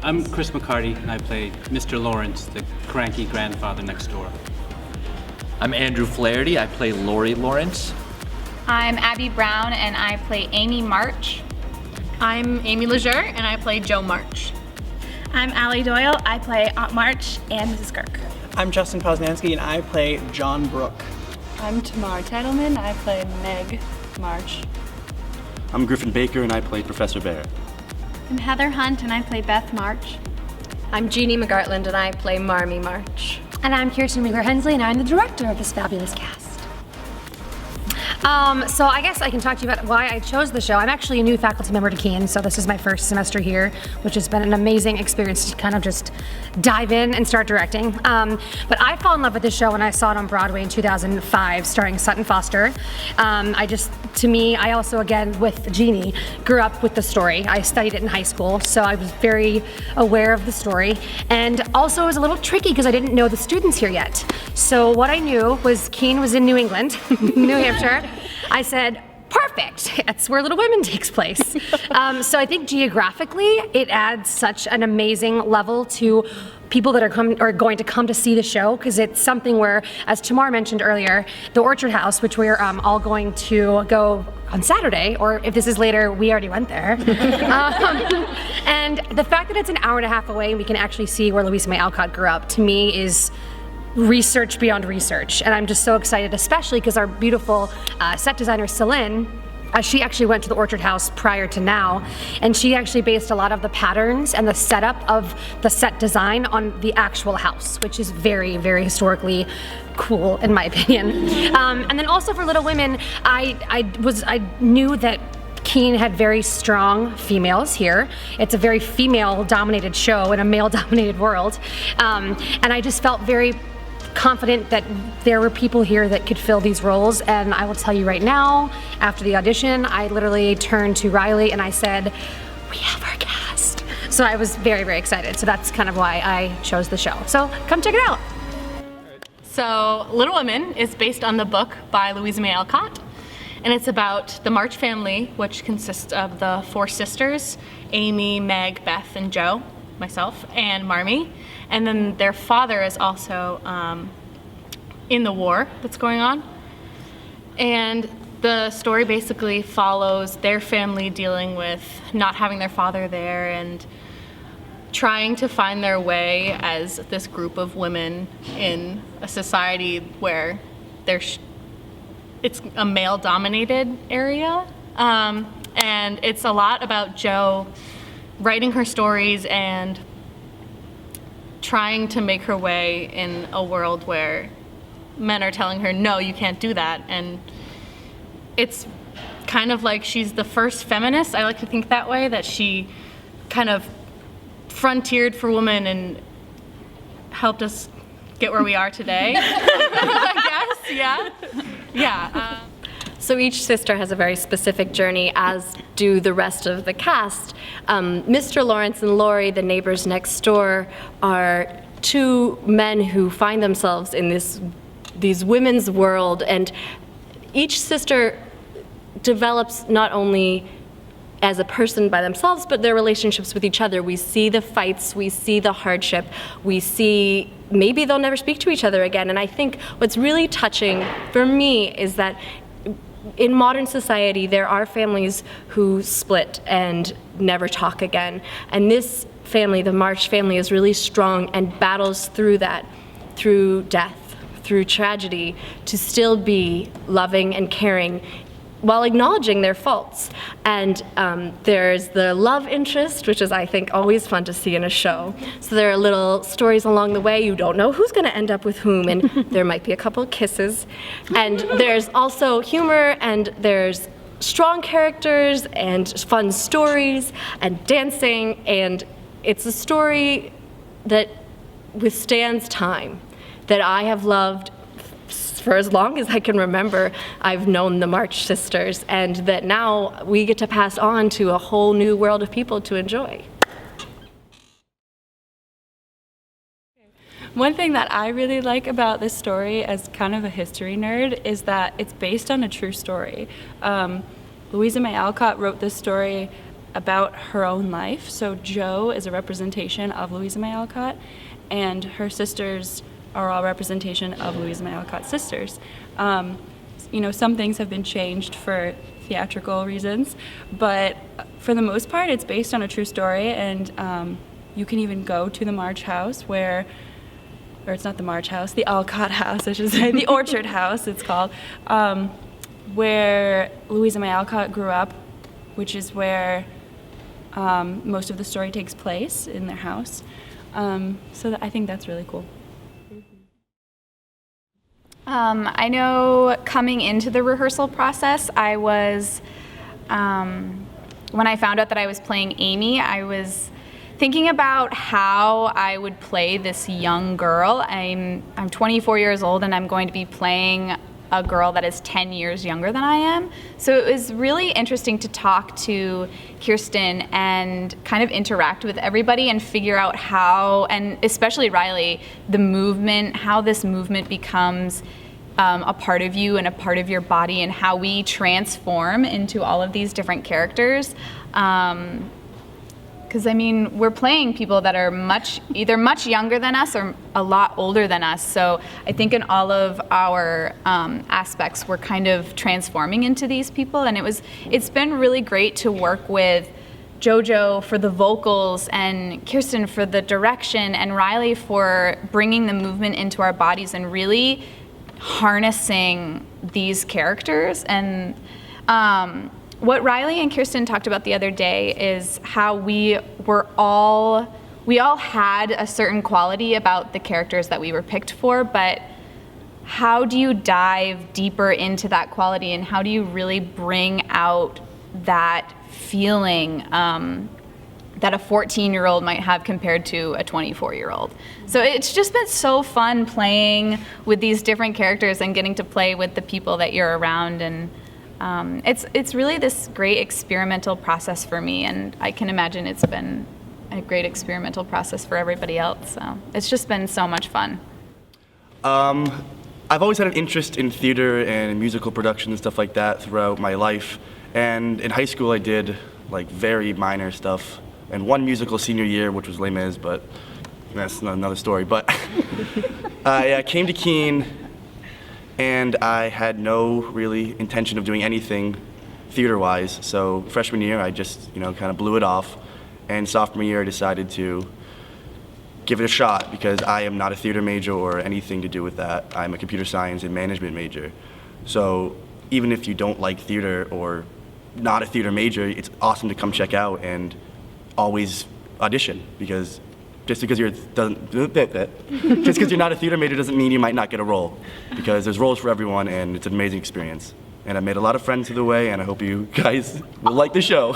I'm Chris McCarty, and I play Mr. Lawrence, the cranky grandfather next door. I'm Andrew Flaherty, I play Lori Lawrence. I'm Abby Brown, and I play Amy March. I'm Amy Leger, and I play Joe March. I'm Allie Doyle, I play Aunt March and Mrs. Kirk. I'm Justin Poznansky, and I play John Brooke. I'm Tamar Titleman, I play Meg March. I'm Griffin Baker, and I play Professor Bear. I'm Heather Hunt, and I play Beth March. I'm Jeannie McGartland, and I play Marmee March. And I'm Kirstin Riegler Hensley, and I'm the director of this fabulous cast. So I guess I can talk to you about why I chose the show. I'm actually a new faculty member to Keene, so this is my first semester here, which has been an amazing experience to kind of just dive in and start directing. But I fell in love with this show when I saw it on Broadway in 2005, starring Sutton Foster. I also, again, with Jeannie, grew up with the story. I studied it in high school, so I was very aware of the story. And also it was a little tricky because I didn't know the students here yet. So what I knew was Keene was in New England, New Hampshire. I said, perfect, that's where Little Women takes place. So I think geographically, it adds such an amazing level to people that are going to come to see the show, because it's something where, as Tamar mentioned earlier, the Orchard House, which we're all going to go on Saturday, or if this is later, we already went there. And the fact that it's an hour and a half away and we can actually see where Louisa May Alcott grew up, to me is research beyond research. And I'm just so excited, especially because our beautiful set designer, Celine, she actually went to the Orchard House prior to now, and she actually based a lot of the patterns and the setup of the set design on the actual house, which is very, very historically cool in my opinion. And then also for Little Women, I knew that Keene had very strong females here. It's a very female-dominated show in a male-dominated world, and I just felt very confident that there were people here that could fill these roles. And I will tell you right now, after the audition, I literally turned to Riley and I said, we have our cast. So I was very, very excited. So that's kind of why I chose the show. So come check it out. So Little Women is based on the book by Louisa May Alcott, and it's about the March family, which consists of the four sisters, Amy, Meg, Beth, and Jo, myself, and Marmee. And then their father is also in the war that's going on. And the story basically follows their family dealing with not having their father there and trying to find their way as this group of women in a society where it's a male-dominated area. And it's a lot about Jo writing her stories and trying to make her way in a world where men are telling her, no, you can't do that. And it's kind of like she's the first feminist. I like to think that way, that she kind of frontiered for women and helped us get where we are today. I guess, yeah. Yeah. So each sister has a very specific journey, as do the rest of the cast. Mr. Lawrence and Lori, the neighbors next door, are two men who find themselves in these women's world, and each sister develops not only as a person by themselves, but their relationships with each other. We see the fights, we see the hardship, we see maybe they'll never speak to each other again. And I think what's really touching for me is that in modern society, there are families who split and never talk again. And this family, the March family, is really strong and battles through that, through death, through tragedy, to still be loving and caring while acknowledging their faults. And there's the love interest, which is, I think, always fun to see in a show. So there are little stories along the way. You don't know who's going to end up with whom, and there might be a couple kisses. And there's also humor, and there's strong characters, and fun stories, and dancing, and it's a story that withstands time, that I have loved for as long as I can remember. I've known the March sisters, and that now we get to pass on to a whole new world of people to enjoy. One thing that I really like about this story as kind of a history nerd is that it's based on a true story. Louisa May Alcott wrote this story about her own life. So Jo is a representation of Louisa May Alcott, and her sisters are all representation of Louisa May Alcott's sisters. You know, some things have been changed for theatrical reasons, but for the most part, it's based on a true story, and you can even go to the March House or it's not the March House, the Alcott House, I should say, the Orchard House, it's called, where Louisa May Alcott grew up, which is where most of the story takes place, in their house. So I think that's really cool. I know coming into the rehearsal process, I was, when I found out that I was playing Amy, I was thinking about how I would play this young girl. I'm 24 years old and I'm going to be playing a girl that is 10 years younger than I am. So it was really interesting to talk to Kirstin and kind of interact with everybody and figure out how, and especially Riley, the movement, how this movement becomes a part of you and a part of your body, and how we transform into all of these different characters. Because I mean, we're playing people that are either much younger than us or a lot older than us. So I think in all of our aspects, we're kind of transforming into these people. And it's been really great to work with JoJo for the vocals, and Kirstin for the direction, and Riley for bringing the movement into our bodies and really harnessing these characters. And what Riley and Kirstin talked about the other day is how we all had a certain quality about the characters that we were picked for, but how do you dive deeper into that quality, and how do you really bring out that feeling that a 14-year-old might have compared to a 24-year-old. So it's just been so fun playing with these different characters and getting to play with the people that you're around, and it's really this great experimental process for me, and I can imagine it's been a great experimental process for everybody else. So it's just been so much fun. I've always had an interest in theater and musical production and stuff like that throughout my life. And in high school I did like very minor stuff, and one musical senior year, which was Les Mis, but that's another story. But I came to Keene, and I had no really intention of doing anything theater-wise. So freshman year, I just kind of blew it off, and sophomore year, I decided to give it a shot because I am not a theater major or anything to do with that. I'm a computer science and management major. So even if you don't like theater or not a theater major, it's awesome to come check out and always audition, because just because you're not a theater major doesn't mean you might not get a role, because there's roles for everyone, and it's an amazing experience. And I made a lot of friends through the way, and I hope you guys will like the show.